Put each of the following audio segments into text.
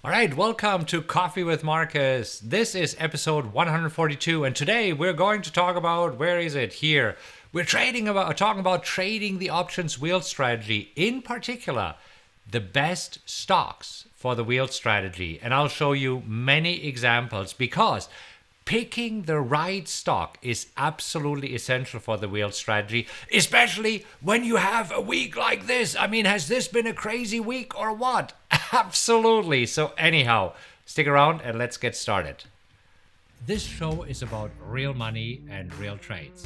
All right, welcome to Coffee with Markus. This is episode 142, and today we're going to talk about, where is it? Here. We're talking about trading the options wheel strategy, in particular, the best stocks for the wheel strategy. And I'll show you many examples because picking the right stock is absolutely essential for the wheel strategy, especially when you have a week like this. I mean, has this been a crazy week or what? Absolutely. So anyhow, stick around and let's get started. This show is about real money and real trades.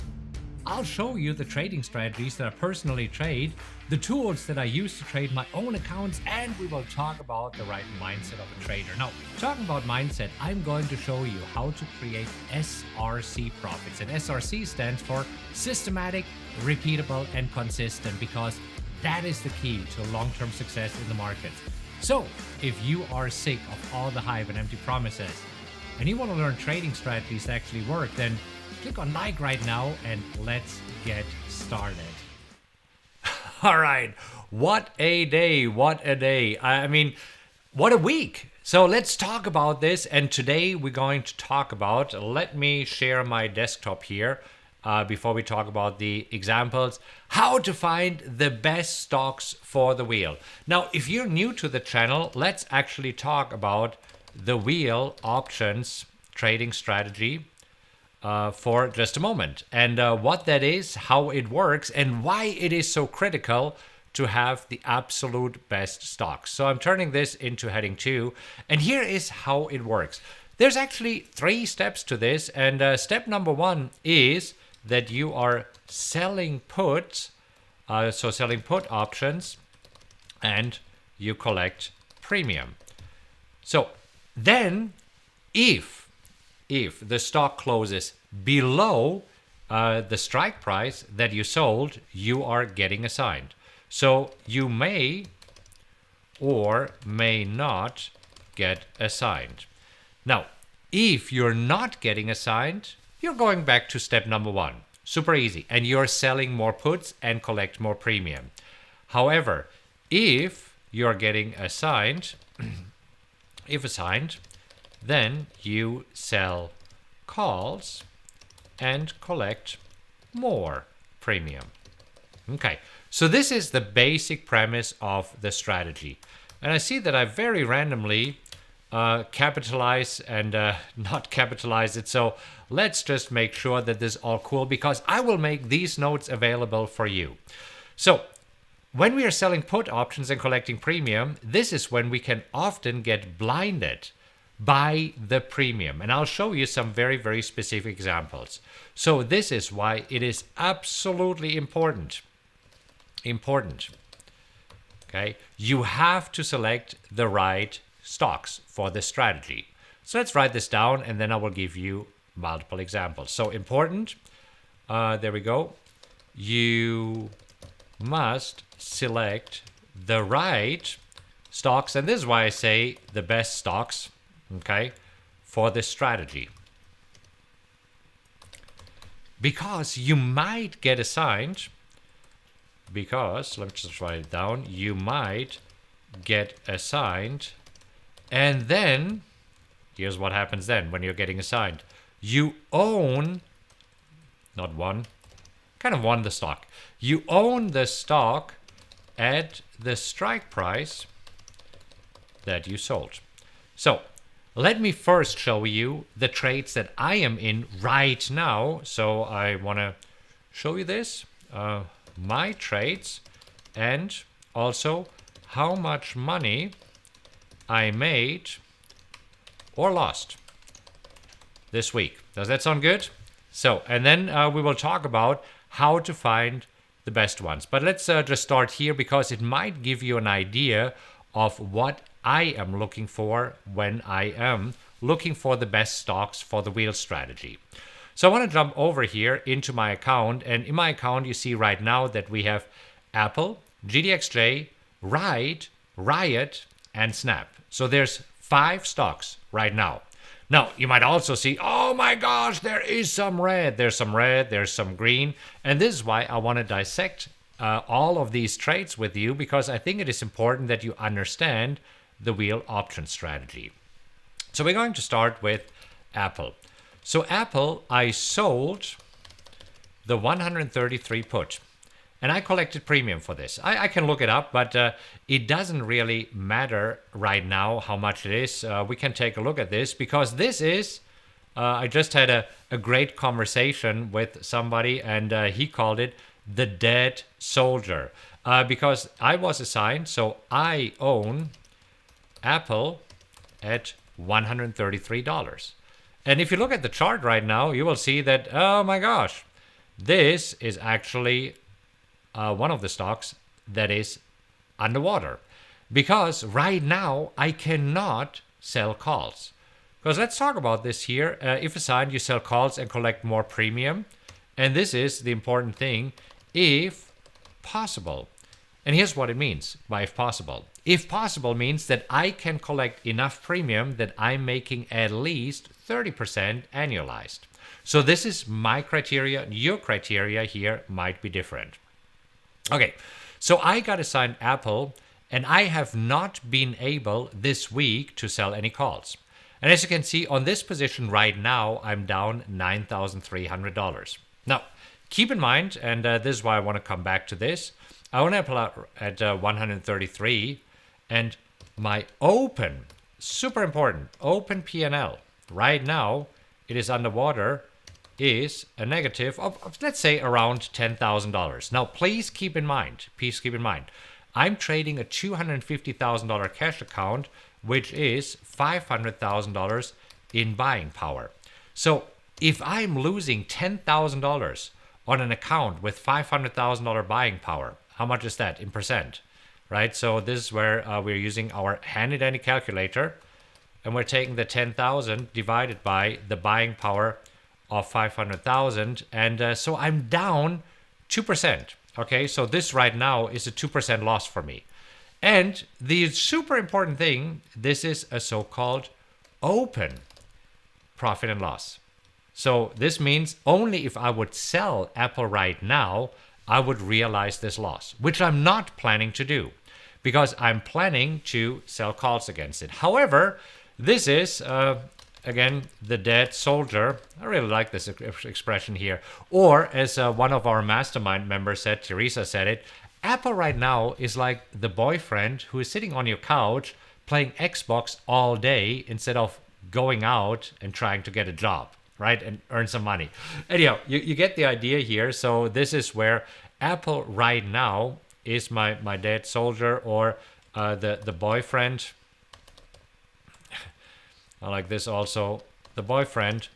I'll show you the trading strategies that I personally trade, the tools that I use to trade my own accounts, and we will talk about the right mindset of a trader. Now, talking about mindset, I'm going to show you how to create SRC profits. And SRC stands for systematic, repeatable, and consistent, because that is the key to long-term success in the markets. So, if you are sick of all the hype and empty promises, and you want to learn trading strategies that actually work, then click on like right now and let's get started. All right, what a day, what a day. I mean, what a week. So let's talk about this, and today we're going to talk about, let me share my desktop here before we talk about the examples, how to find the best stocks for the wheel. Now, if you're new to the channel, let's actually talk about the wheel options trading strategy for just a moment, and what that is, how it works, and why it is so critical to have the absolute best stocks. So I'm turning this into heading 2, and here is how it works. There's actually 3 steps to this, and step number 1 is that you are selling puts, so selling put options, and you collect premium. So then if the stock closes below the strike price that you sold, you are getting assigned. So you may or may not get assigned. Now, if you're not getting assigned, you're going back to step number 1. Super easy. And you're selling more puts and collect more premium. However, if you're getting assigned, then you sell calls and collect more premium. Okay, so this is the basic premise of the strategy. And I see that I very randomly capitalize and not capitalize it. So let's just make sure that this is all cool, because I will make these notes available for you. So when we are selling put options and collecting premium, this is when we can often get blinded by the premium. And I'll show you some very, very specific examples. So this is why it is absolutely important. Okay, you have to select the right stocks for this strategy. So let's write this down, and then I will give you multiple examples. So important, there we go. You must select the right stocks, and this is why I say the best stocks, okay, for this strategy. Because you might get assigned, because, let me just write it down, you might get assigned, and then, here's what happens then when you're getting assigned. You own, not one, kind of won the stock. You own the stock at the strike price that you sold. So let me first show you the trades that I am in right now. So I want to show you this, my trades, and also how much money I made or lost this week. Does that sound good? So, and then we will talk about how to find the best ones. But let's just start here, because it might give you an idea of what I am looking for when I am looking for the best stocks for the wheel strategy. So I want to jump over here into my account, and in my account you see right now that we have Apple, GDXJ, Ride, Riot, and Snap. So there's 5 stocks right now. Now, you might also see, oh my gosh, there is some red. There's some red, there's some green. And this is why I want to dissect all of these trades with you, because I think it is important that you understand the wheel option strategy. So we're going to start with Apple. So Apple, I sold the 133 put. And I collected premium for this. I can look it up, but it doesn't really matter right now how much it is. We can take a look at this because this is, I just had a great conversation with somebody and he called it the dead soldier. Because I was assigned, so I own Apple at $133. And if you look at the chart right now, you will see that, oh my gosh, this is actually one of the stocks that is underwater. Because right now, I cannot sell calls. Because let's talk about this here. If assigned, you sell calls and collect more premium. And this is the important thing, if possible. And here's what it means by if possible. If possible means that I can collect enough premium that I'm making at least 30% annualized. So this is my criteria. Your criteria here might be different. Okay, so I got assigned Apple, and I have not been able this week to sell any calls. And as you can see on this position right now, I'm down $9,300. Now, keep in mind, and this is why I want to come back to this, I own Apple at 133, and my open, super important, open P&L right now, it is underwater, is a negative of let's say around $10,000. Now, please keep in mind, I'm trading a $250,000 cash account, which is $500,000 in buying power. So if I'm losing $10,000 on an account with $500,000 buying power, how much is that in percent, right? So this is where we're using our handy-dandy calculator, and we're taking the 10,000 divided by the buying power of 500,000, and so I'm down 2%. Okay, so this right now is a 2% loss for me. And the super important thing, this is a so-called open profit and loss. So this means only if I would sell Apple right now, I would realize this loss, which I'm not planning to do because I'm planning to sell calls against it. However, this is again, the dead soldier. I really like this expression here. Or as one of our mastermind members said, Teresa said it, Apple right now is like the boyfriend who is sitting on your couch playing Xbox all day instead of going out and trying to get a job, right? And earn some money. Anyhow, you get the idea here. So this is where Apple right now is my dead soldier or the boyfriend. I like this also. The boyfriend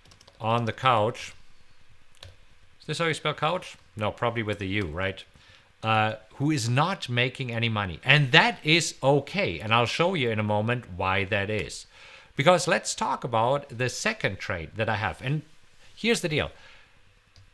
on the couch. Is this how you spell couch? No, probably with a U, right? Who is not making any money. And that is okay. And I'll show you in a moment why that is. Because let's talk about the second trade that I have. And here's the deal.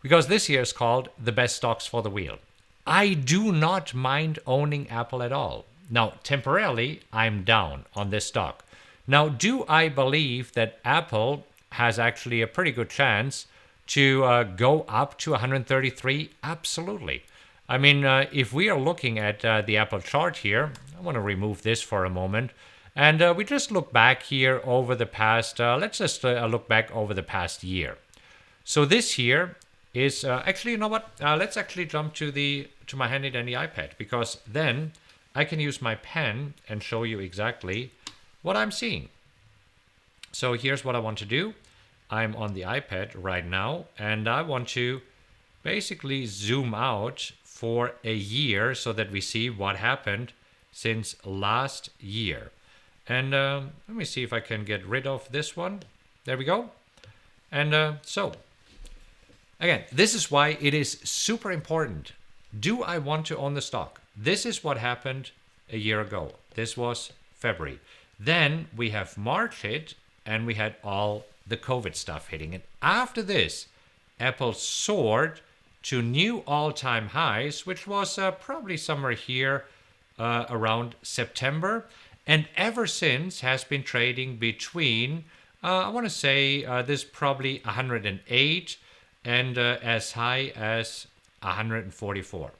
Because this here is called the best stocks for the wheel. I do not mind owning Apple at all. Now, temporarily, I'm down on this stock. Now, do I believe that Apple has actually a pretty good chance to go up to 133? Absolutely. I mean, if we are looking at the Apple chart here, I want to remove this for a moment. And we just look back here over the past, let's just look back over the past year. So this here is, actually, you know what? Let's actually jump to my handy-dandy iPad, because then I can use my pen and show you exactly what I'm seeing. So here's what I want to do. I'm on the iPad right now, and I want to basically zoom out for a year so that we see what happened since last year. And let me see if I can get rid of this one. There we go. And so, again, this is why it is super important. Do I want to own the stock? This is what happened a year ago. This was February. Then we have March hit, and we had all the COVID stuff hitting. And after this, Apple soared to new all-time highs, which was probably somewhere here around September. And ever since has been trading between, I want to say this is probably 108 and as high as 144.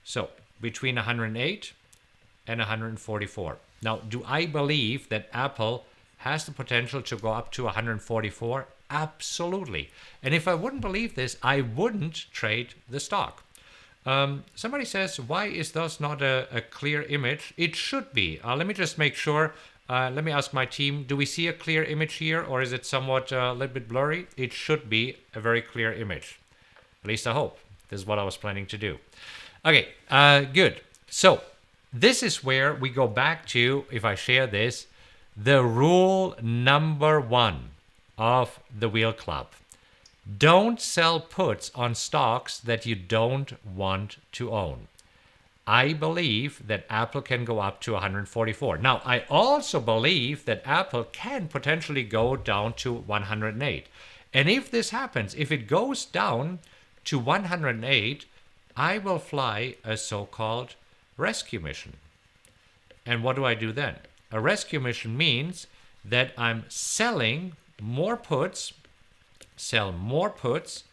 So between 108 and 144. Now, do I believe that Apple has the potential to go up to 144? Absolutely. And if I wouldn't believe this, I wouldn't trade the stock. Somebody says, why is thus not a clear image? It should be. Let me just make sure. Let me ask my team, do we see a clear image here, or is it somewhat a little bit blurry? It should be a very clear image. At least I hope. This is what I was planning to do. Okay, good. So this is where we go back to, if I share this, the rule number 1 of the Wheel Club. Don't sell puts on stocks that you don't want to own. I believe that Apple can go up to 144. Now, I also believe that Apple can potentially go down to 108. And if this happens, if it goes down to 108, I will fly a so-called rescue mission. And what do I do then? A rescue mission means that I'm selling more puts, sell more puts.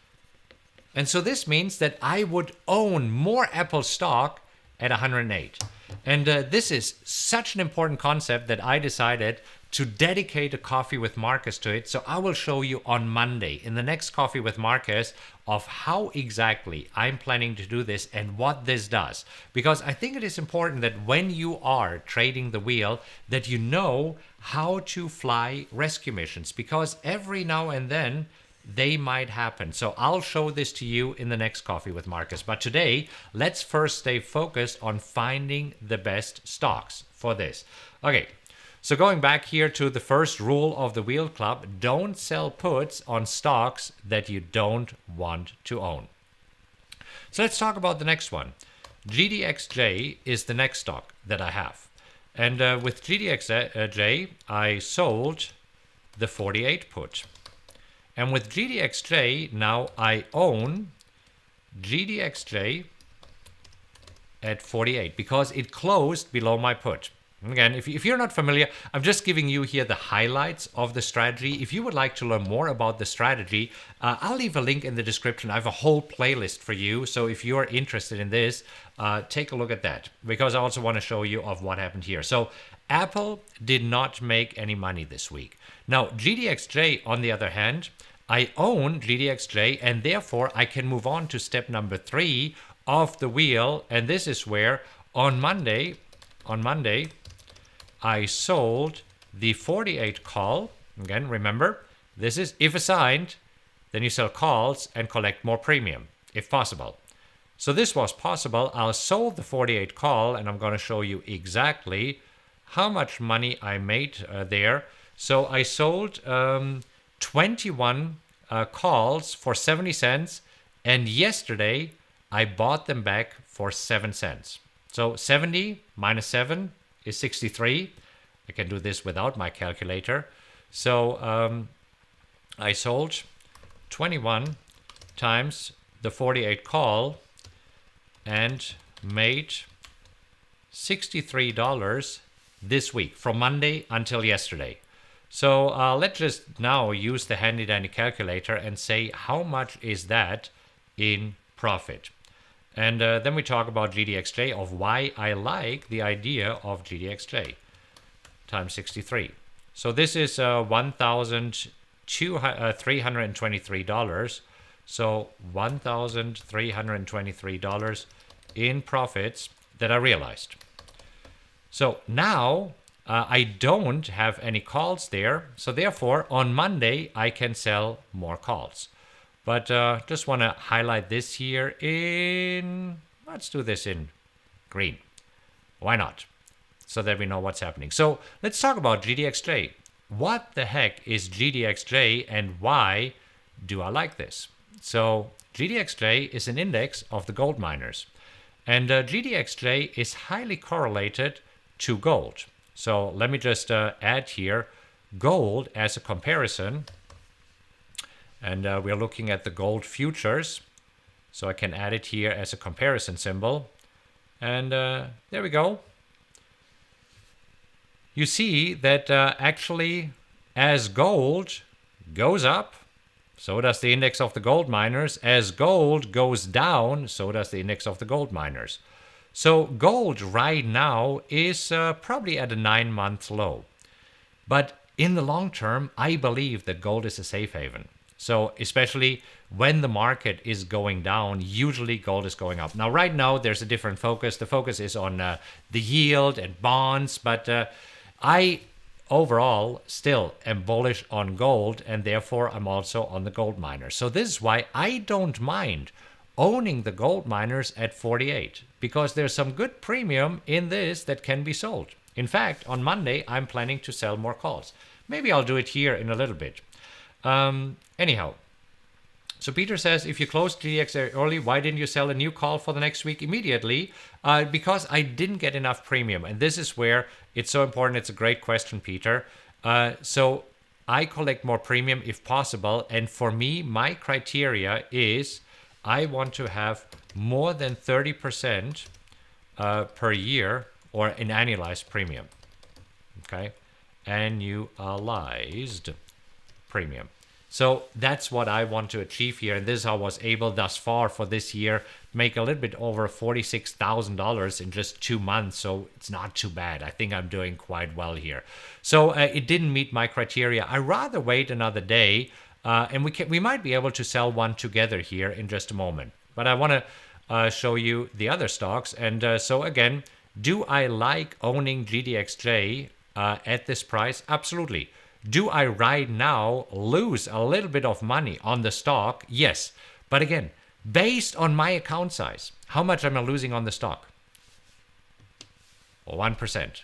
And so this means that I would own more Apple stock at 108. And this is such an important concept that I decided to dedicate a Coffee with Markus to it. So I will show you on Monday in the next Coffee with Markus of how exactly I'm planning to do this and what this does. Because I think it is important that when you are trading the wheel, that you know how to fly rescue missions, because every now and then they might happen. So I'll show this to you in the next Coffee with Markus. But today, let's first stay focused on finding the best stocks for this. Okay, so going back here to the first rule of the Wheel Club, don't sell puts on stocks that you don't want to own. So let's talk about the next one. GDXJ is the next stock that I have. And with GDXJ, I sold the 48 put. And with GDXJ, now I own GDXJ at 48 because it closed below my put. Again, if you're not familiar, I'm just giving you here the highlights of the strategy. If you would like to learn more about the strategy, I'll leave a link in the description. I have a whole playlist for you. So if you're interested in this, take a look at that, because I also want to show you of what happened here. So Apple did not make any money this week. Now, GDXJ, on the other hand, I own GDXJ, and therefore I can move on to step number 3 of the wheel. And this is where on Monday, I sold the 48 call. Again, remember, this is if assigned, then you sell calls and collect more premium, if possible. So this was possible. I sold the 48 call, and I'm going to show you exactly how much money I made there. So I sold 21 calls for 70 cents, and yesterday I bought them back for 7 cents. So 70 minus 7 is 63. I can do this without my calculator. So I sold 21 times the 48 call and made $63 this week from Monday until yesterday. So let's just now use the handy dandy calculator and say how much is that in profit. And then we talk about GDXJ, of why I like the idea of GDXJ times 63. So this is $1,323. So $1,323 in profits that I realized. So now I don't have any calls there. So therefore, on Monday, I can sell more calls. But just want to highlight this here in, let's do this in green. Why not? So that we know what's happening. So let's talk about GDXJ. What the heck is GDXJ and why do I like this? So GDXJ is an index of the gold miners. And GDXJ is highly correlated to gold. So let me just add here gold as a comparison. And we're looking at the gold futures. So I can add it here as a comparison symbol. And there we go. You see that actually as gold goes up, so does the index of the gold miners. As gold goes down, so does the index of the gold miners. So gold right now is probably at a 9-month low. But in the long term, I believe that gold is a safe haven. So especially when the market is going down, usually gold is going up. Now, right now, there's a different focus. The focus is on the yield and bonds. But I overall still am bullish on gold. And therefore, I'm also on the gold miners. So this is why I don't mind owning the gold miners at 48. Because there's some good premium in this that can be sold. In fact, on Monday, I'm planning to sell more calls. Maybe I'll do it here in a little bit. Anyhow, so Peter says, if you closed GDX early, why didn't you sell a new call for the next week immediately? Because I didn't get enough premium. And this is where it's so important. It's a great question, Peter. So I collect more premium if possible. And for me, my criteria is I want to have more than 30% per year or an annualized premium. Okay? Annualized premium. So that's what I want to achieve here. And this is how I was able thus far for this year make a little bit over $46,000 in just 2 months. So it's not too bad. I think I'm doing quite well here. So it didn't meet my criteria. I rather wait another day and we might be able to sell one together here in just a moment. But I want to show you the other stocks. And so again, do I like owning GDXJ at this price? Absolutely. Do I right now lose a little bit of money on the stock? Yes. But again, based on my account size, how much am I losing on the stock? 1%.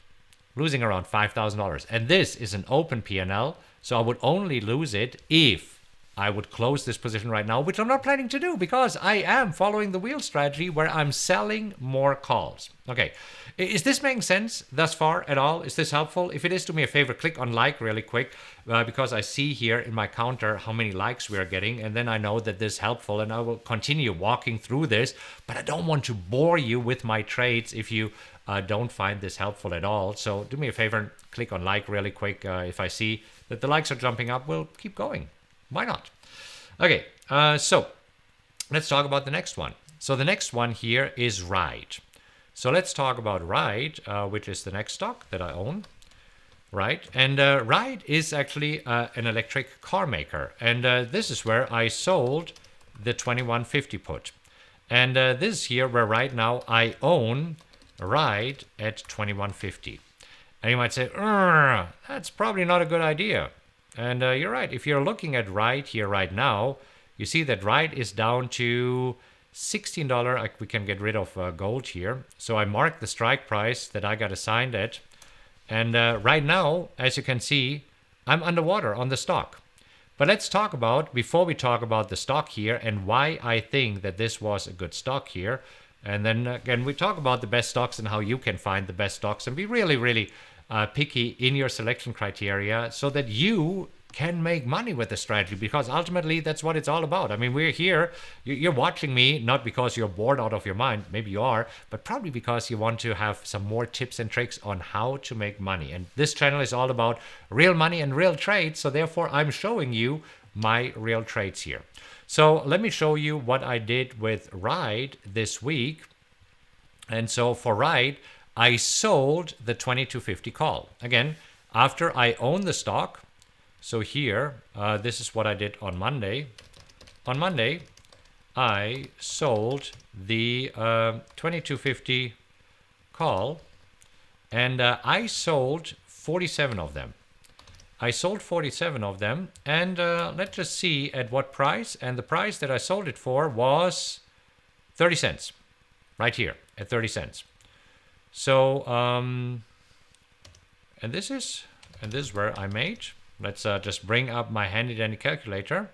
Losing around $5,000. And this is an open P&L, so I would only lose it if I would close this position right now, which I'm not planning to do because I am following the wheel strategy where I'm selling more calls. Okay, is this making sense thus far at all? Is this helpful? If it is, do me a favor, click on like really quick because I see here in my counter how many likes we are getting, and then I know that this is helpful and I will continue walking through this, but I don't want to bore you with my trades if you don't find this helpful at all. So do me a favor and click on like really quick. If I see that the likes are jumping up, we'll keep going. Why not? Okay, so let's talk about the next one. So the next one here is Ride. So let's talk about Ride, which is the next stock that I own. Right, and Ride is actually an electric car maker. And this is where I sold the 2150 put. And this is here where right now I own Ride at 2150. And you might say, that's probably not a good idea. And you're right. If you're looking at Ride here right now, you see that Ride is down to $16. We can get rid of gold here. So I marked the strike price that I got assigned at. And right now, as you can see, I'm underwater on the stock. But let's talk about, before we talk about the stock here and why I think that this was a good stock here. And then again, we talk about the best stocks and how you can find the best stocks and be really, really picky in your selection criteria so that you can make money with the strategy, because ultimately that's what it's all about. I mean, we're here, you're watching me not because you're bored out of your mind, maybe you are, but probably because you want to have some more tips and tricks on how to make money. And this channel is all about real money and real trades, so therefore I'm showing you my real trades here. So let me show you what I did with Ride this week. And so for Ride, I sold the 2250 call. Again, after I own the stock. So here, this is what I did on Monday. On Monday, I sold the 2250 call, and I sold 47 of them. I sold 47 of them, and let's just see at what price. And the price that I sold it for was 30 cents, right here at 30 cents. So, and this is where I made. Let's just bring up my handy dandy calculator.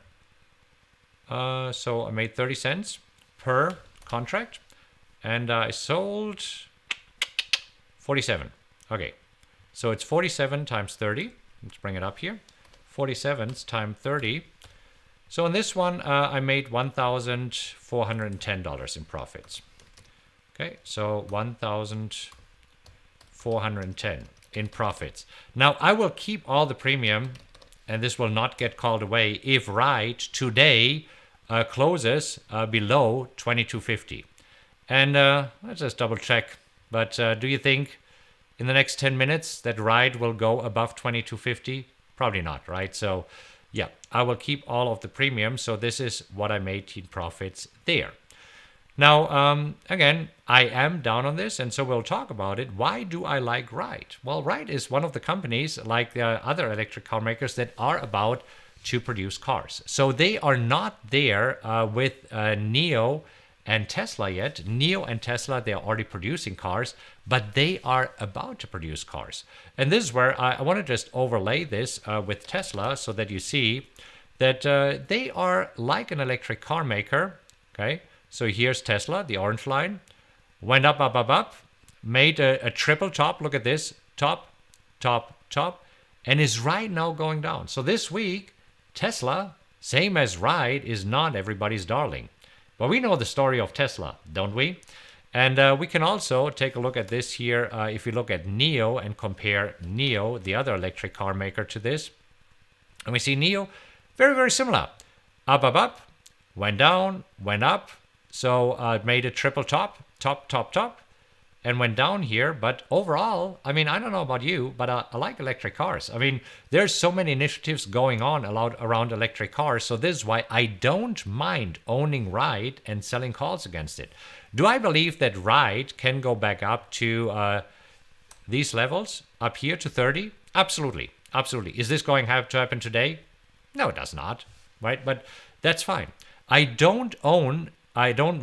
So I made 30 cents per contract, and I sold 47. Okay, so it's 47 times 30. Let's bring it up here. 47 times 30. So on this one, I made $1,410 in profits. Okay, so 1,410 in profits. Now I will keep all the premium, and this will not get called away if Ride today closes below 2250. And let's just double check. But do you think in the next 10 minutes that ride will go above 22.50? Probably not, right? So yeah, I will keep all of the premium. So this is what I made in profits there. Now, again, I am down on this, and so we'll talk about it. Why do I like Ride? Well, Ride is one of the companies, like the other electric car makers, that are about to produce cars. So they are not there with NIO and Tesla yet. NIO and Tesla, they are already producing cars, but they are about to produce cars. And this is where I want to just overlay this with Tesla so that you see that they are like an electric car maker, okay? So here's Tesla, the orange line, went up, up, up, up, made a triple top. Look at this, top, top, top, and is right now going down. So this week, Tesla, same as Ride, is not everybody's darling. But we know the story of Tesla, don't we? And we can also take a look at this here. If you look at NIO and compare NIO, the other electric car maker, to this, and we see NIO, very, very similar. Up, up, up, went down, went up. So it made a triple top, top, top, top, and went down here. But overall, I mean, I don't know about you, but I like electric cars. I mean, there's so many initiatives going on around electric cars. So this is why I don't mind owning Ride and selling calls against it. Do I believe that Ride can go back up to these levels, up here to 30? Absolutely. Absolutely. Is this going to have to happen today? No, it does not. Right? But that's fine. I don't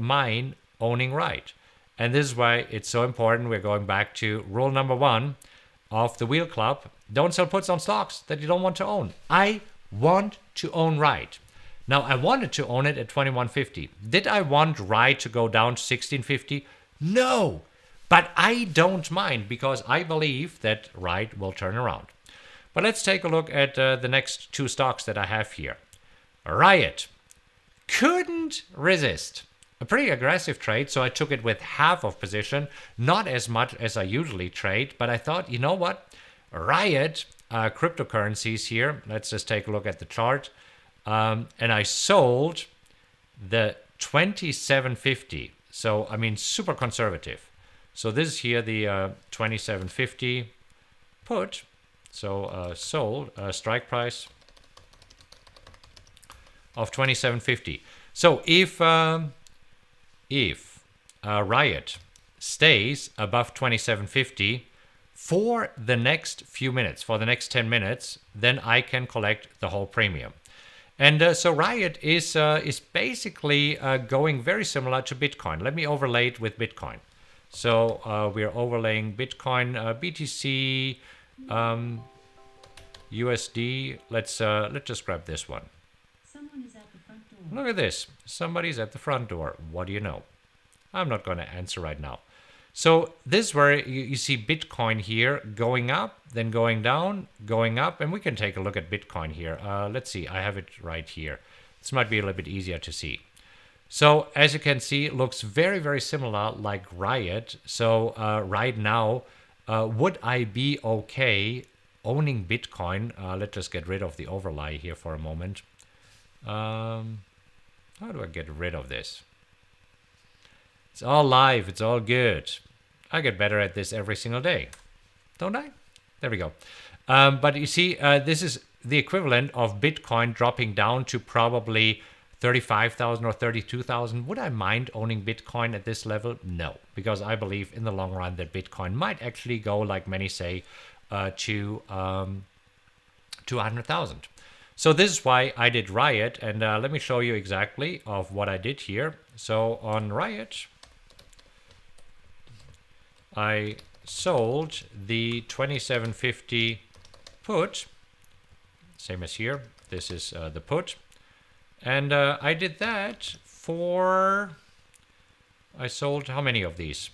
mind owning Ride. And this is why it's so important. We're going back to rule number 1 of the Wheel Club. Don't sell puts on stocks that you don't want to own. I want to own Ride. Now, I wanted to own it at 21.50. Did I want Ride to go down to 16.50? No. But I don't mind because I believe that Ride will turn around. But let's take a look at the next 2 stocks that I have here. Riot. Couldn't resist. A pretty aggressive trade, so I took it with half of position, not as much as I usually trade, but I thought, you know what? Riot, cryptocurrencies here, let's just take a look at the chart, and I sold the 2750, so I mean super conservative. So this is here the 2750 put, so sold, strike price of 2750. So if Riot stays above 2750 for the next few minutes, for the next 10 minutes, then I can collect the whole premium. And so Riot is basically going very similar to Bitcoin. Let me overlay it with Bitcoin. So we're overlaying Bitcoin, BTC, USD. Let's just grab this one. Look at this. Somebody's at the front door. What do you know? I'm not going to answer right now. So this is where you see Bitcoin here going up, then going down, going up. And we can take a look at Bitcoin here. Let's see. I have it right here. This might be a little bit easier to see. So as you can see, it looks very, very similar like Riot. So right now, would I be okay owning Bitcoin? Let's just get rid of the overlay here for a moment. How do I get rid of this? It's all live. It's all good. I get better at this every single day. Don't I? There we go. But you see, this is the equivalent of Bitcoin dropping down to probably 35,000 or 32,000. Would I mind owning Bitcoin at this level? No, because I believe in the long run that Bitcoin might actually go, like many say, to 200,000. So this is why I did Riot, and let me show you exactly of what I did here. So on Riot, I sold the 2750 put, same as here. This is the put, and I did that for, I sold how many of these?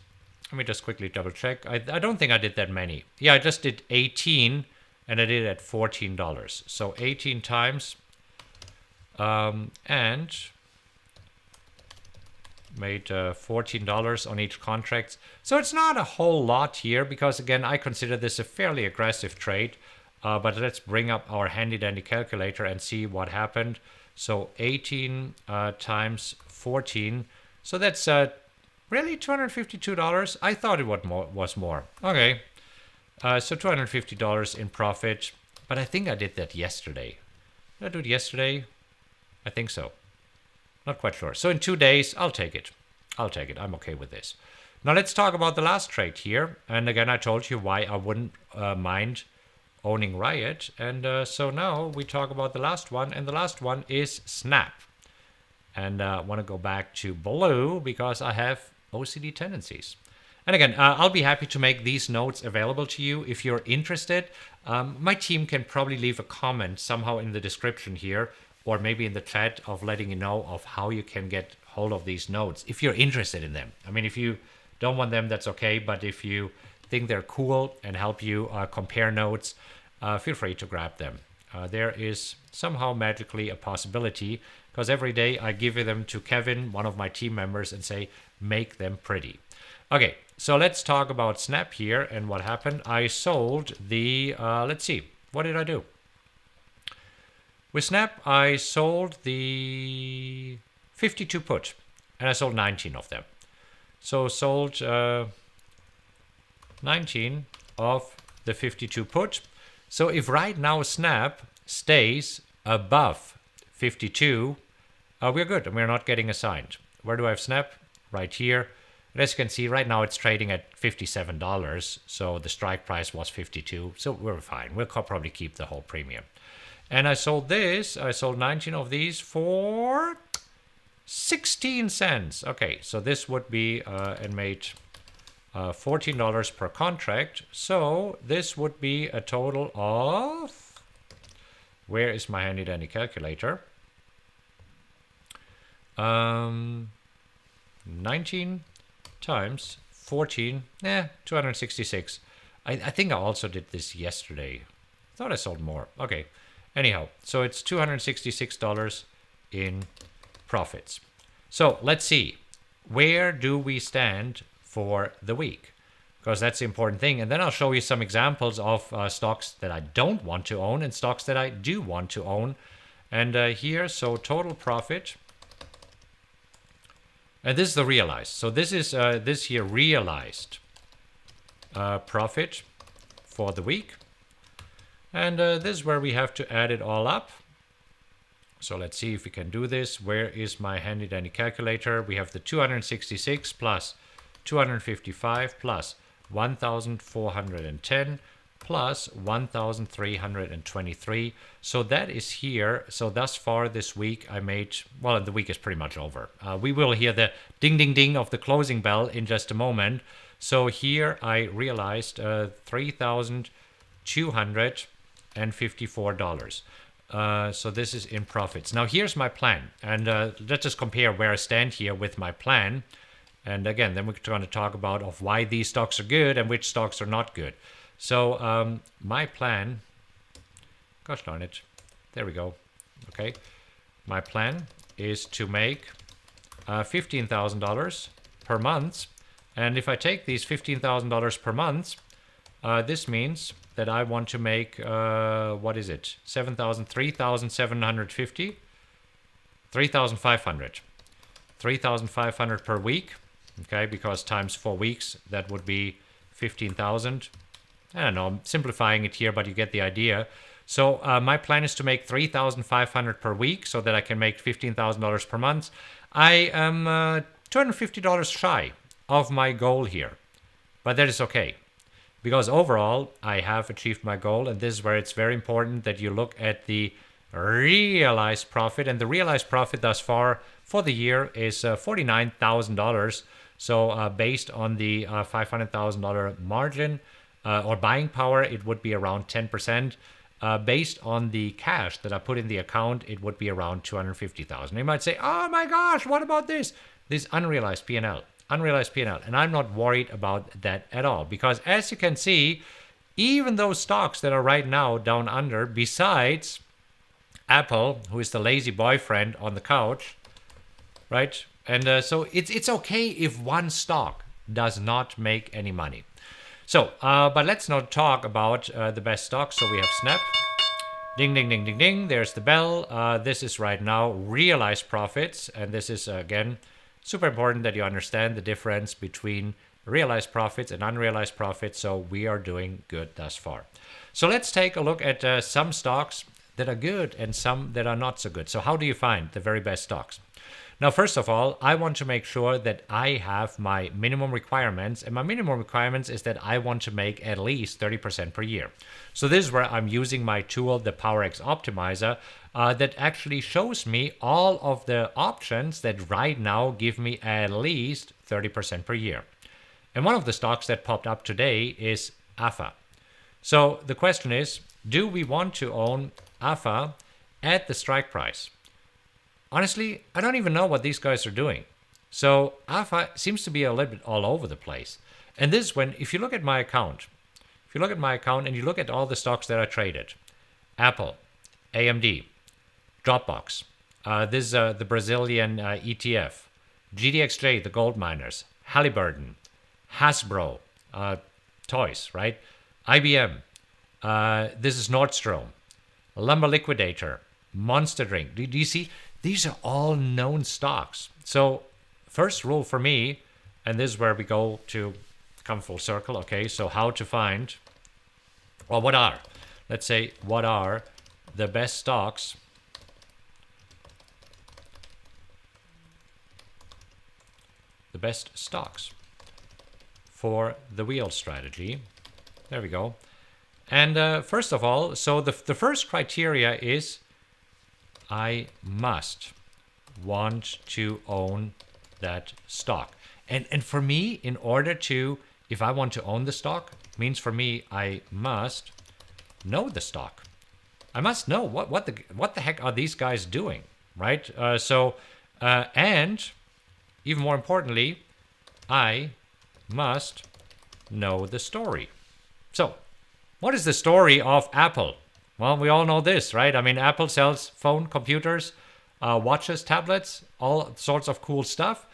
Let me just quickly double check. I don't think I did that many. Yeah, I just did 18. And I did it at $14. So 18 times and made $14 on each contract. So it's not a whole lot here because, again, I consider this a fairly aggressive trade. But let's bring up our handy dandy calculator and see what happened. So 18 times 14. So that's Really? $252? I thought it was more. Okay. So $250 in profit. But I think I did that yesterday. Did I do it yesterday? I think so. Not quite sure. So in 2 days, I'll take it. I'll take it. I'm okay with this. Now let's talk about the last trade here. And again, I told you why I wouldn't mind owning Riot. And so now we talk about the last one. And the last one is Snap. And I want to go back to blue because I have OCD tendencies. And again, I'll be happy to make these notes available to you if you're interested. My team can probably leave a comment somehow in the description here, or maybe in the chat, of letting you know of how you can get hold of these notes if you're interested in them. I mean, if you don't want them, that's okay. But if you think they're cool and help you compare notes, feel free to grab them. There is somehow magically a possibility, because every day I give them to Kevin, one of my team members, and say, make them pretty. Okay, so let's talk about Snap here and what happened. I sold the, let's see, what did I do? With Snap, I sold the 52 put, and I sold 19 of them. So sold 19 of the 52 put. So if right now Snap stays above 52, we're good and we're not getting assigned. Where do I have Snap? Right here. And as you can see, right now it's trading at $57. So the strike price was 52. So we're fine. We'll probably keep the whole premium. And I sold this. I sold 19 of these for 16 cents. Okay, so this would be and made $14 per contract. So this would be a total of, where is my handy dandy calculator? 19 times 14, 266. I think I also did this yesterday. I thought I sold more. Okay. Anyhow, so it's $266 in profits. So let's see. Where do we stand for the week? Because that's the important thing. And then I'll show you some examples of stocks that I don't want to own and stocks that I do want to own. And here, so total profit. And this is the realized. So this is this here realized profit for the week. And this is where we have to add it all up. So let's see if we can do this. Where is my handy dandy calculator? We have the 266 plus 255 plus 1,410 plus 1,323. So that is here. So thus far this week I made, well, the week is pretty much over. We will hear the ding, ding, ding of the closing bell in just a moment. So here I realized $3,254. So this is in profits. Now here's my plan. And let's just compare where I stand here with my plan. And again, then we're going to talk about of why these stocks are good and which stocks are not good. So my plan, gosh darn it, there we go. Okay, my plan is to make $15,000 per month. And if I take these $15,000 per month, this means that I want to make, what is it? 3,750, 3,500. 3,500 per week, okay, because times 4 weeks, that would be 15,000. I don't know, I'm simplifying it here, but you get the idea. So my plan is to make 3,500 per week so that I can make $15,000 per month. I am $250 shy of my goal here, but that is okay. Because overall, I have achieved my goal, and this is where it's very important that you look at the realized profit. And the realized profit thus far for the year is $49,000. So based on the $500,000 margin or buying power, it would be around 10%. Based on the cash that I put in the account, it would be around $250,000. You might say, oh my gosh, what about this? This unrealized P&L. Unrealized P&L. And I'm not worried about that at all. Because as you can see, even those stocks that are right now down under, besides Apple, who is the lazy boyfriend on the couch, right? And so it's okay if one stock does not make any money. So, but let's not talk about the best stocks. So we have Snap. Ding, ding, ding, ding, ding. There's the bell. This is right now realized profits. And this is, again, Super important that you understand the difference between realized profits and unrealized profits. So we are doing good thus far. So let's take a look at some stocks that are good and some that are not so good. So how do you find the very best stocks? Now, first of all, I want to make sure that I have my minimum requirements, and my minimum requirements is that I want to make at least 30% per year. So this is where I'm using my tool, the PowerX Optimizer, that actually shows me all of the options that right now give me at least 30% per year. And one of the stocks that popped up today is AFA. So the question is, do we want to own AFA at the strike price? Honestly, I don't even know what these guys are doing. So AFA seems to be a little bit all over the place. And this when, if you look at my account, and you look at all the stocks that I traded, Apple, AMD, Dropbox, this is the Brazilian ETF, GDXJ, the gold miners, Halliburton, Hasbro, toys, right? IBM, this is Nordstrom, Lumber Liquidator, Monster Drink. Do you see? These are all known stocks. So first rule for me, and this is where we go to come full circle, okay? So how to find, well, what are the best stocks for the wheel strategy? There we go. And first of all, so the first criteria is I must want to own that stock. And for me, in order to, if I want to own the stock, means for me, I must know the stock. I must know what the heck are these guys doing, right? And even more importantly, I must know the story. So, what is the story of Apple? Well, we all know this, right? I mean, Apple sells phone, computers, watches, tablets, all sorts of cool stuff.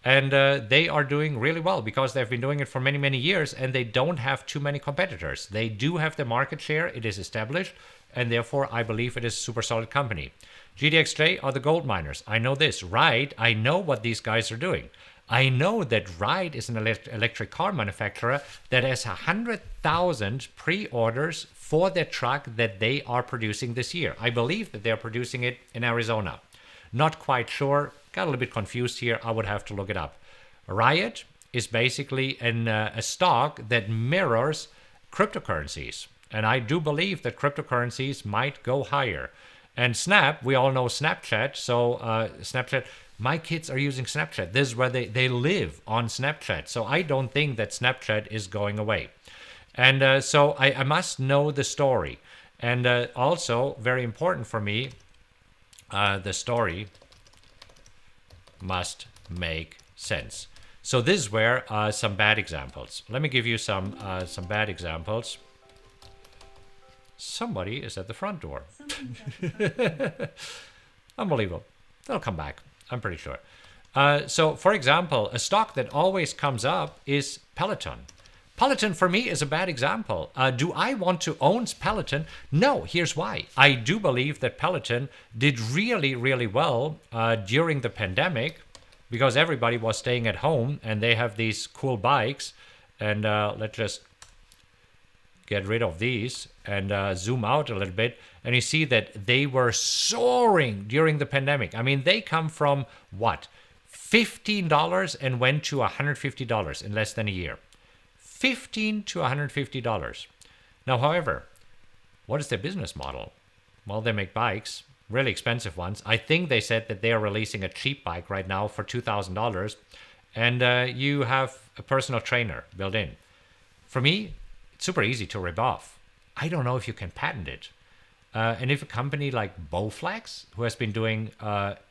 And they are doing really well because they've been doing it for many, many years and they don't have too many competitors. They do have the market share. It is established. And therefore, I believe it is a super solid company. GDXJ are the gold miners. I know this. Ride, I know what these guys are doing. I know that Ride is an electric car manufacturer that has 100,000 pre-orders for their truck that they are producing this year. I believe that they're producing it in Arizona. Not quite sure. Got a little bit confused here. I would have to look it up. Riot is basically a stock that mirrors cryptocurrencies. And I do believe that cryptocurrencies might go higher. And Snap, we all know Snapchat. So Snapchat, my kids are using Snapchat. This is where they live on Snapchat. So I don't think that Snapchat is going away. And so I must know the story. And also, very important for me, the story must make sense. So this is where some bad examples. Let me give you some bad examples. Somebody is at the front door. Unbelievable. They'll come back, I'm pretty sure. So, for example, a stock that always comes up is Peloton. Peloton, for me, is a bad example. Do I want to own Peloton? No, here's why. I do believe that Peloton did really, really well during the pandemic because everybody was staying at home and they have these cool bikes. And let's just get rid of these and zoom out a little bit. And you see that they were soaring during the pandemic. I mean, they come from what? $15 and went to $150 in less than a year. $15 to $150. Now, however, what is their business model? Well, they make bikes, really expensive ones. I think they said that they are releasing a cheap bike right now for $2,000, and you have a personal trainer built in. For me, it's super easy to rip off. I don't know if you can patent it. And if a company like Bowflex, who has been doing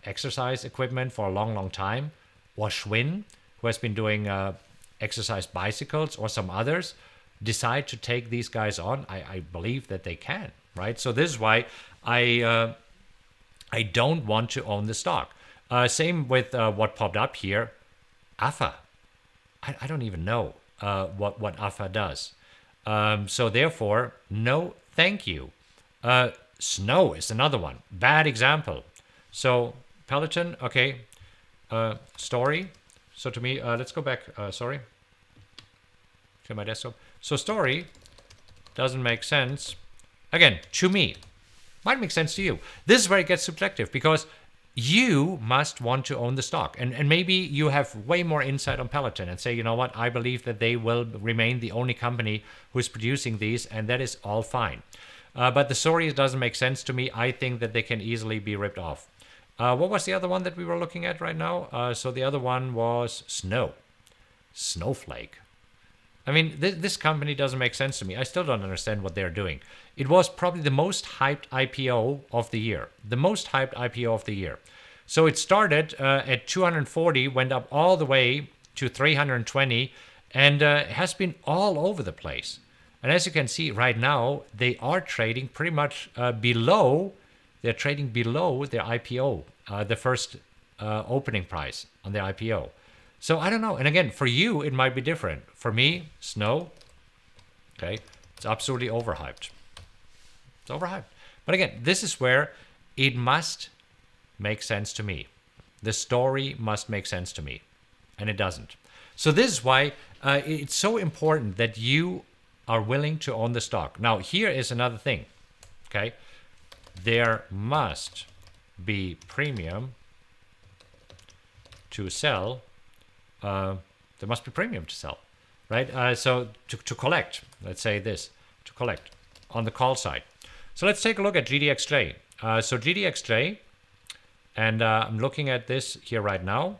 exercise equipment for a long, long time, or Schwinn, who has been doing exercise bicycles, or some others, decide to take these guys on, I believe that they can, right? So this is why I don't want to own the stock. Same with what popped up here, AFA. I don't even know what AFA does. So therefore, no, thank you. Snow is another one. Bad example. So Peloton, okay. Story. So to me, let's go back. Sorry. To my desktop. So story doesn't make sense. Again, to me. Might make sense to you. This is where it gets subjective because you must want to own the stock. And maybe you have way more insight on Peloton and say, you know what, I believe that they will remain the only company who is producing these, and that is all fine. But the story doesn't make sense to me. I think that they can easily be ripped off. What was the other one that we were looking at right now? So the other one was Snowflake. I mean, this company doesn't make sense to me. I still don't understand what they're doing. It was probably the most hyped IPO of the year. The most hyped IPO of the year. So it started at 240, went up all the way to 320, and has been all over the place. And as you can see right now, they are trading pretty much below. They're trading below their IPO, the first opening price on their IPO. So I don't know. And again, for you, it might be different. For me, Snow, okay, it's absolutely overhyped. It's overhyped. But again, this is where it must make sense to me. The story must make sense to me. And it doesn't. So this is why it's so important that you are willing to own the stock. Now, here is another thing, okay? There must be premium to sell. There must be premium to sell, right? So to collect, let's say this, to collect on the call side. So let's take a look at GDXJ. So GDXJ, and I'm looking at this here right now.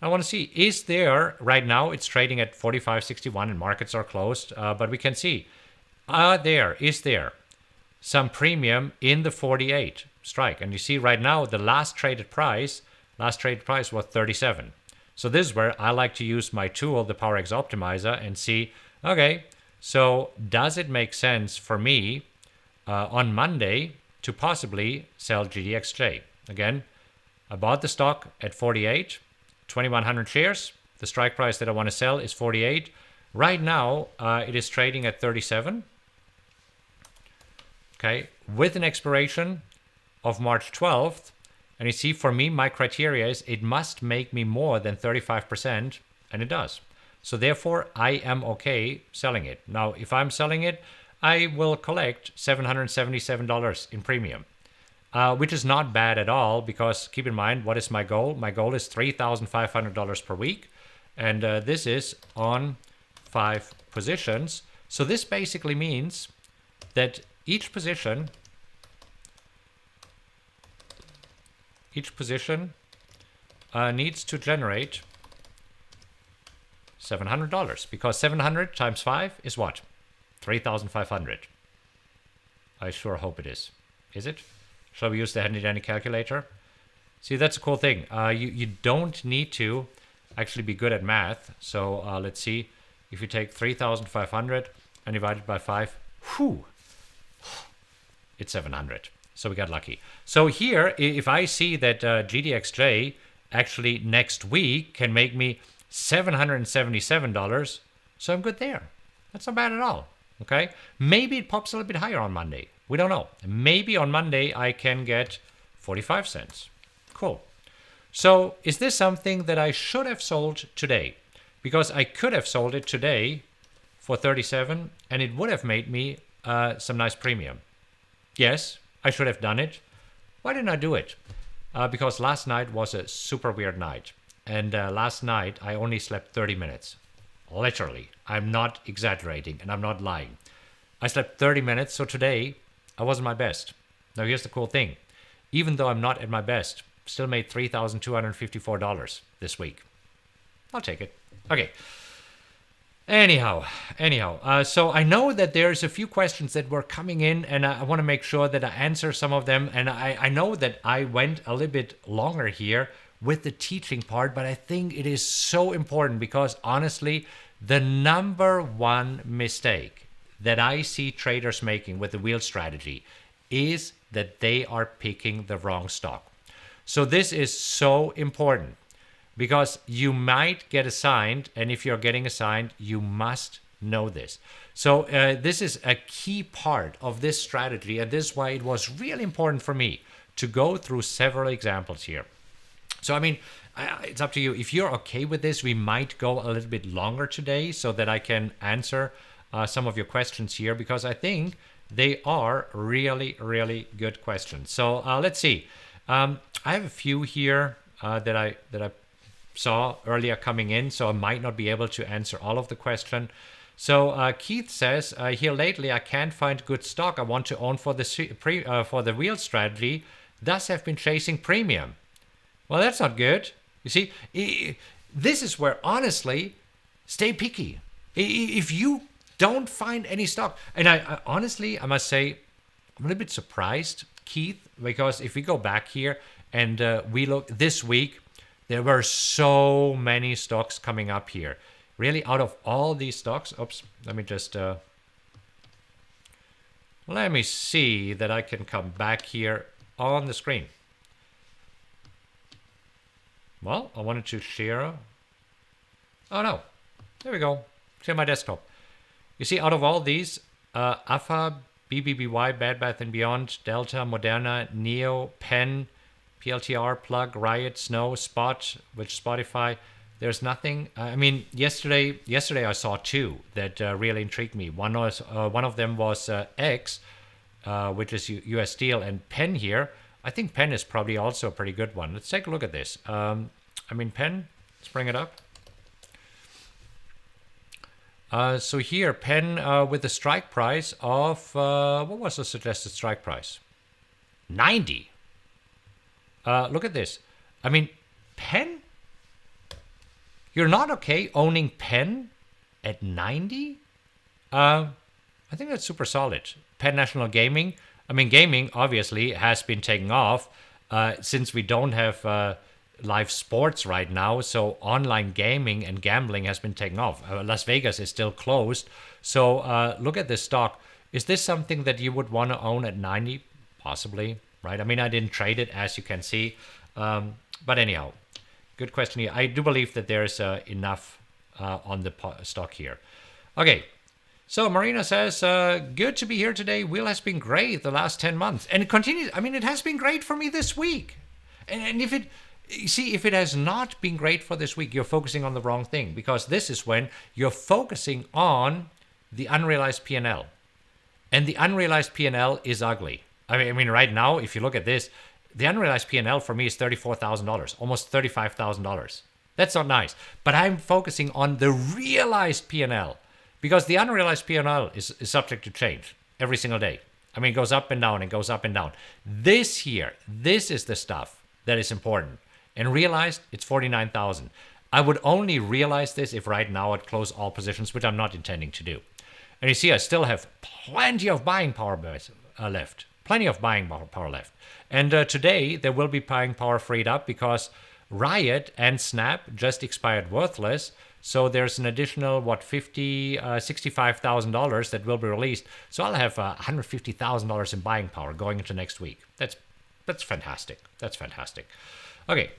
I want to see, is there, right now it's trading at 45.61 and markets are closed, but we can see, is there some premium in the 48 strike? And you see right now the last traded price was 37. So this is where I like to use my tool, the PowerX Optimizer, and see, okay, so does it make sense for me on Monday to possibly sell GDXJ? Again, I bought the stock at 48, 2,100 shares. The strike price that I want to sell is 48. Right now, it is trading at 37. Okay, with an expiration of March 12th. And you see, for me, my criteria is it must make me more than 35%, and it does. So therefore, I am okay selling it. Now, if I'm selling it, I will collect $777 in premium, which is not bad at all, because keep in mind, what is my goal? My goal is $3,500 per week, and this is on 5 positions. So this basically means that each position needs to generate $700, because 700 times 5 is what? 3,500. I sure hope it is. Is it? Shall we use the handy dandy calculator? See, that's a cool thing. You don't need to actually be good at math. So let's see. If you take 3,500 and divide it by 5, whew, it's 700. So we got lucky. So here, if I see that GDXJ actually next week can make me $777, so I'm good there. That's not bad at all. Okay, maybe it pops a little bit higher on Monday. We don't know. Maybe on Monday I can get 45 cents. Cool. So is this something that I should have sold today? Because I could have sold it today for 37 and it would have made me some nice premium. Yes, I should have done it. Why didn't I do it? Because last night was a super weird night. And last night I only slept 30 minutes. Literally. I'm not exaggerating and I'm not lying. I slept 30 minutes, so today I wasn't my best. Now here's the cool thing. Even though I'm not at my best, still made $3,254 this week. I'll take it. Okay. Anyhow, so I know that there's a few questions that were coming in and I want to make sure that I answer some of them. And I know that I went a little bit longer here with the teaching part, but I think it is so important because honestly, the number one mistake that I see traders making with the wheel strategy is that they are picking the wrong stock. So this is so important. Because you might get assigned, and if you're getting assigned, you must know this. So this is a key part of this strategy, and this is why it was really important for me to go through several examples here. So, I mean, It's up to you. If you're okay with this, we might go a little bit longer today so that I can answer some of your questions here, because I think they are really, really good questions. So let's see. I have a few here that I saw earlier coming in, so I might not be able to answer all of the question. So Keith says, here lately I can't find good stock I want to own for the wheel strategy, thus have been chasing premium. Well, that's not good. You see, this is where, honestly, stay picky. If you don't find any stock, and I honestly, I must say, I'm a little bit surprised, Keith, because if we go back here and we look this week, there were so many stocks coming up here. Really, out of all these stocks, oops, let me just, let me see that I can come back here on the screen. Well, I wanted to share. Oh no, there we go. Share my desktop. You see, out of all these, AFA, BBBY, Bed Bath & Beyond, Delta, Moderna, Neo, Penn, PLTR, Plug, Riot, Snow, Spot, which Spotify, there's nothing. I mean, yesterday I saw two that really intrigued me. One of them was X, which is US Steel, and Penn here. I think Penn is probably also a pretty good one. Let's take a look at this. I mean, Penn, let's bring it up. So here, Penn with a strike price of, what was the suggested strike price? 90. Look at this. I mean, Penn, you're not okay owning Penn at 90? I think that's super solid. Penn National Gaming. I mean, gaming obviously has been taking off since we don't have live sports right now. So online gaming and gambling has been taking off. Las Vegas is still closed. So look at this stock. Is this something that you would want to own at 90? Possibly, right? I mean, I didn't trade it, as you can see. But anyhow, good question here. I do believe that there's enough on the stock here. Okay. So Marina says, good to be here today. Wheel has been great the last 10 months. And it continues. I mean, it has been great for me this week. And if it has not been great for this week, you're focusing on the wrong thing, because this is when you're focusing on the unrealized P&L. And the unrealized P&L is ugly. I mean, right now, if you look at this, the unrealized P&L for me is $34,000, almost $35,000. That's not nice. But I'm focusing on the realized P&L. Because the unrealized P&L is subject to change every single day. I mean, it goes up and down and goes up and down. This here, this is the stuff that is important. And realized, it's 49,000. I would only realize this if right now I'd close all positions, which I'm not intending to do. And you see, I still have plenty of buying power left. Plenty of buying power left. And today, there will be buying power freed up because Riot and Snap just expired worthless. So there's an additional, $65,000 that will be released. So I'll have $150,000 in buying power going into next week. That's fantastic. That's fantastic. Okay.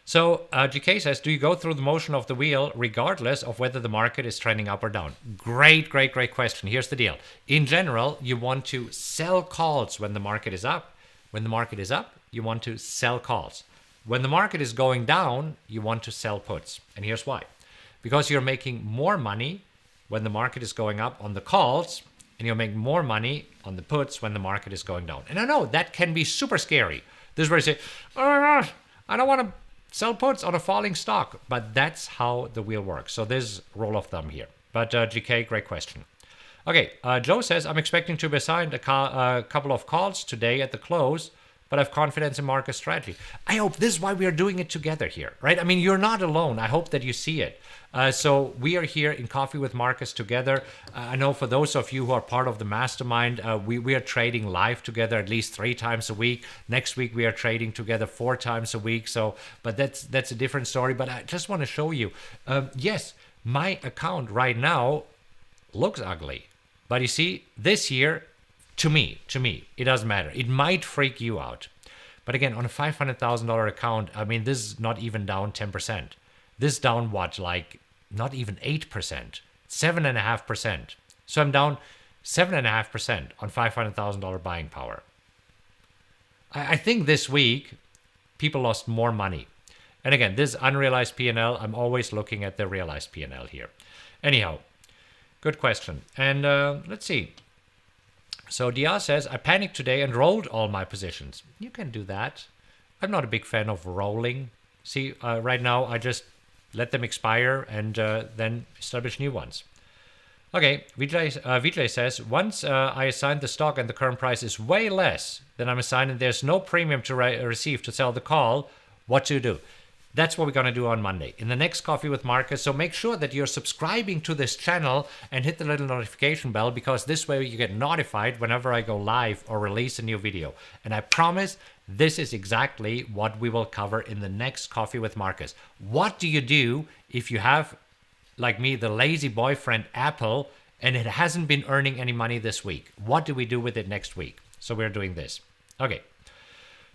So GK says, do you go through the motion of the wheel regardless of whether the market is trending up or down? Great question. Here's the deal. In general, you want to sell calls when the market is up. When the market is up, you want to sell calls. When the market is going down, you want to sell puts. And here's why. Because you're making more money when the market is going up on the calls, and you're making more money on the puts when the market is going down. And I know that can be super scary. This is where you say, oh, I don't want to sell puts on a falling stock. But that's how the wheel works. So there's rule of thumb here. But GK, great question. Okay, Joe says, I'm expecting to be assigned a couple of calls today at the close, but I have confidence in Markus' strategy. I hope this is why we are doing it together here, right? I mean, you're not alone. I hope that you see it. So we are here in Coffee with Markus together. I know for those of you who are part of the mastermind, we are trading live together at least 3 times a week. Next week, we are trading together 4 times a week. So, but that's a different story. But I just want to show you, yes, my account right now looks ugly. But you see, this here, to me, it doesn't matter. It might freak you out. But again, on a $500,000 account, I mean, this is not even down 10%. This is down what, like not even 8%, 7.5%. So I'm down 7.5% on $500,000 buying power. I think this week, people lost more money. And again, this unrealized P&L, I'm always looking at the realized P&L here. Anyhow, good question. And let's see. So Dia says, I panicked today and rolled all my positions. You can do that. I'm not a big fan of rolling. See, right now I just let them expire and then establish new ones. Okay, Vijay says, once I assign the stock and the current price is way less than I'm assigned and there's no premium to receive to sell the call, what to do? That's what we're going to do on Monday in the next Coffee with Markus. So make sure that you're subscribing to this channel and hit the little notification bell, because this way you get notified whenever I go live or release a new video. And I promise this is exactly what we will cover in the next Coffee with Markus. What do you do if you have, like me, the lazy boyfriend Apple, and it hasn't been earning any money this week? What do we do with it next week? So we're doing this. Okay.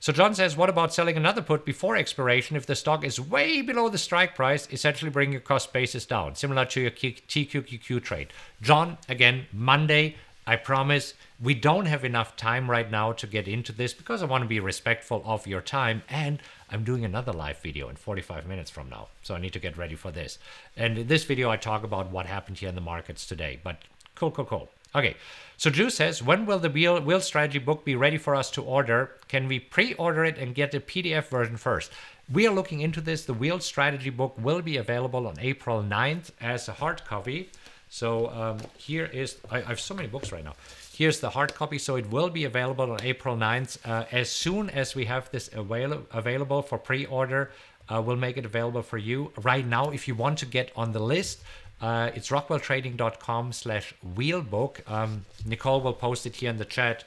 So John says, what about selling another put before expiration if the stock is way below the strike price, essentially bring your cost basis down, similar to your TQQQ trade? John, again, Monday, I promise we don't have enough time right now to get into this because I want to be respectful of your time, and I'm doing another live video in 45 minutes from now, so I need to get ready for this. And in this video, I talk about what happened here in the markets today, but cool. Okay, so Drew says, when will the wheel strategy book be ready for us to order? Can we pre-order it and get the PDF version first? We are looking into this. The wheel strategy book will be available on April 9th as a hard copy. So here is, I have so many books right now. Here's the hard copy. So it will be available on April 9th. As soon as we have this available for pre-order, we'll make it available for you. Right now, if you want to get on the list, it's rockwelltrading.com/wheelbook. Nicole will post it here in the chat.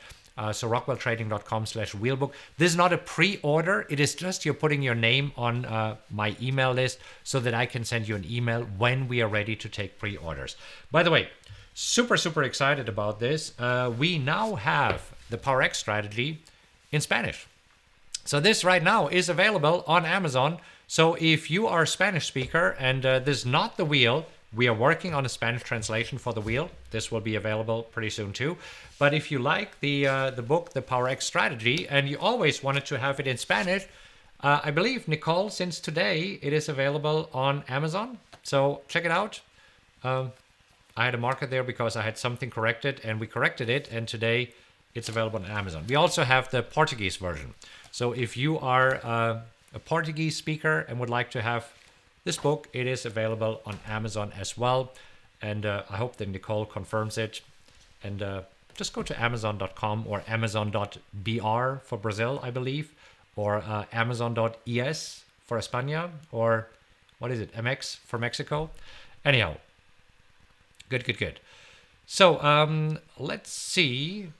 So rockwelltrading.com/wheelbook. This is not a pre-order. It is just you're putting your name on my email list so that I can send you an email when we are ready to take pre-orders. By the way, super excited about this. We now have the PowerX strategy in Spanish. So this right now is available on Amazon. So if you are a Spanish speaker and this is not the wheel, we are working on a Spanish translation for the wheel. This will be available pretty soon too. But if you like the book, The PowerX Strategy, and you always wanted to have it in Spanish, I believe, Nicole, since today it is available on Amazon. So check it out. I had a marker there because I had something corrected, and we corrected it, and today it's available on Amazon. We also have the Portuguese version. So if you are a Portuguese speaker and would like to have this book, it is available on Amazon as well. And I hope that Nicole confirms it. And just go to amazon.com or amazon.br for Brazil, I believe, or amazon.es for España, or what is it, MX for Mexico? Anyhow, good. So let's see.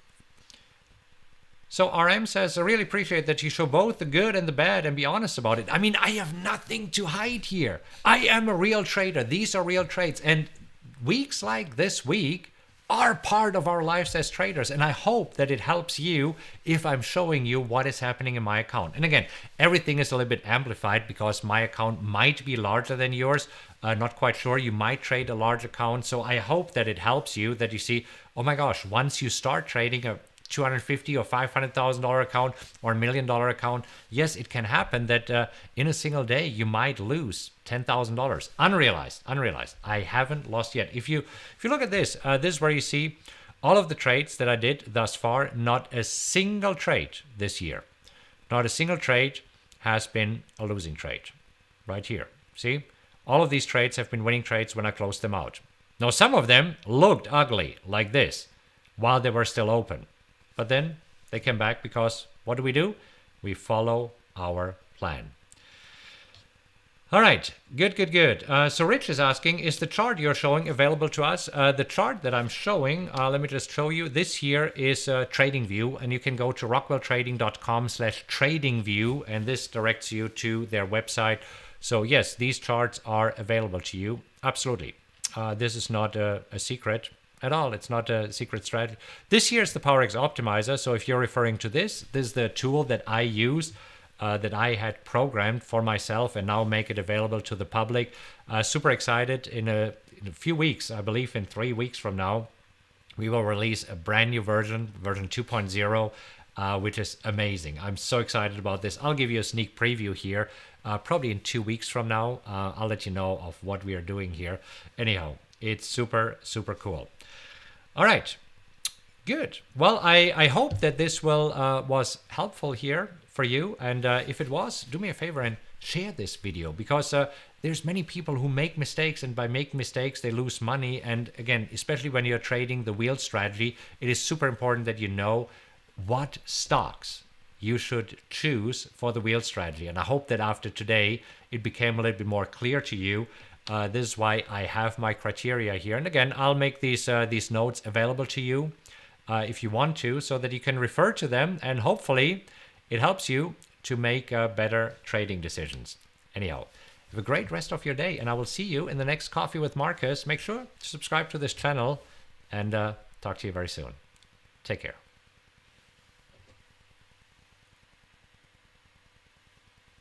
So RM says, I really appreciate that you show both the good and the bad and be honest about it. I mean, I have nothing to hide here. I am a real trader. These are real trades. And weeks like this week are part of our lives as traders. And I hope that it helps you if I'm showing you what is happening in my account. And again, everything is a little bit amplified because my account might be larger than yours. Not quite sure. You might trade a large account. So I hope that it helps you, that you see, oh my gosh, once you start trading a $250,000 or $500,000 account or $1 million account, yes, it can happen that in a single day you might lose $10,000 unrealized. I haven't lost yet. If you look at this, this is where you see all of the trades that I did thus far. Not a single trade this year, not a single trade has been a losing trade. Right here, see, all of these trades have been winning trades when I closed them out. Now some of them looked ugly like this while they were still open. But then they came back because what do? We follow our plan. All right, good. So Rich is asking, is the chart you're showing available to us? The chart that I'm showing, let me just show you. This here is TradingView, and you can go to rockwelltrading.com/tradingview, and this directs you to their website. So yes, these charts are available to you. Absolutely. This is not a secret at all. It's not a secret strategy. This here is the PowerX Optimizer. So if you're referring to this is the tool that I use, that I had programmed for myself and now make it available to the public. Super excited. In a few weeks, I believe in 3 weeks from now, we will release a brand new version 2.0. which is amazing. I'm so excited about this. I'll give you a sneak preview here, probably in 2 weeks from now. I'll let you know of what we are doing here. Anyhow, it's super, super cool. All right, good. Well, I hope that this was helpful here for you. And if it was, do me a favor and share this video, because there's many people who make mistakes, and by making mistakes they lose money. And again, especially when you're trading the wheel strategy, it is super important that you know what stocks you should choose for the wheel strategy. And I hope that after today it became a little bit more clear to you. This is why I have my criteria here. And again, I'll make these notes available to you if you want to, so that you can refer to them, and hopefully it helps you to make better trading decisions. Anyhow, have a great rest of your day, and I will see you in the next Coffee with Markus. Make sure to subscribe to this channel, and talk to you very soon. Take care.